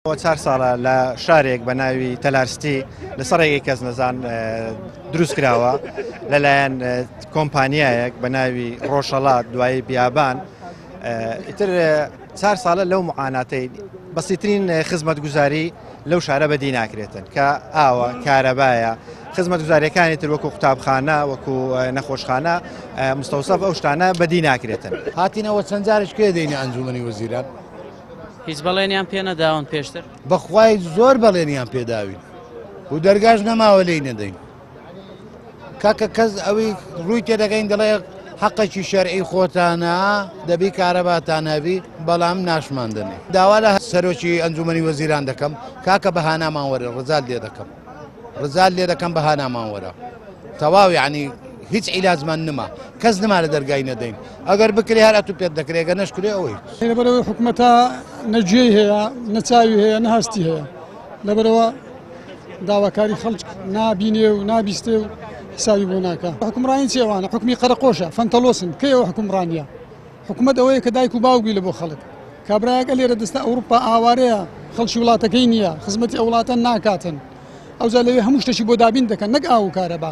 4 ساڵە لە شارێک بە ناوی تەلارستی لەسەر ڕێگەی کەس نەزان دروست کراوە لەلایەن کۆمپانیایەک بە ناوی ڕۆژهەڵات دوایی بیابان. ئیتر 4 ساڵە لەو معاناتەی بەسیترین خزمەتگوزاری لەو شارە بەدی ناکرێتن کە ئاوە کارەبایە خزمەتگوزاریەکانی تر وەکو قوتابخانە وەکو نەخۆشخانە مستەوسەف ئەو شتانە بەدی ناکرێتن. هاتینەوە چەند جارێک کێ دەینە ئەنجومەنی وەزیران؟ هیچ بەڵێنیان پێ نەداون پێشتر بەخوای زۆر بەڵێنیان پێداوین و دەرگاش نەماوە لێی نەدەین. کاکە کەس ئەوەی ڕووی تێدەگەین دەڵێ حەقێکی شەرعی خۆتانە دەبی کارەباتان هەبی بەڵام ناشمان دەنێ. داوا لە سەرۆکی ئەنجومەنی وەزیران دەکەم کاکە بەهانامان وەرە ڕزال لێ دەکەم بەهانامان وەرە تەواو یعنی هیچ عیلاجمان نما کەس نما لە دەرگای نەدەین ئەگەر بکرێ هەر ئەتوو پێت دەکرێ ئەگەر نەشکرێ ئەوەی لەبەرەوەی حکوومەتە نەجێی هەیە نەچاوی هەیە نەهاستی هەیە لەبەرەوە داواکاری خەڵک نابینێ و نابیستێ و حسابی بۆ ناکە. حکومڕانی چێوانە حکومی قەرەقۆشە فەنتەلۆسن کەیەوە حکومڕانیە حکوومەت ئەوەیە کە دایک و باوگی لە بۆ خەڵک کابراایەکە لێرە دەستە ئەوروپا ئاوارەیە خەڵکی وڵاتەکەی نییە خزمەتی ئەو وڵاتە ناکاتن ئەوجا لەوێ هەموو شتێکی بۆ دابین دەکەن نەک ئاو و کارەبا.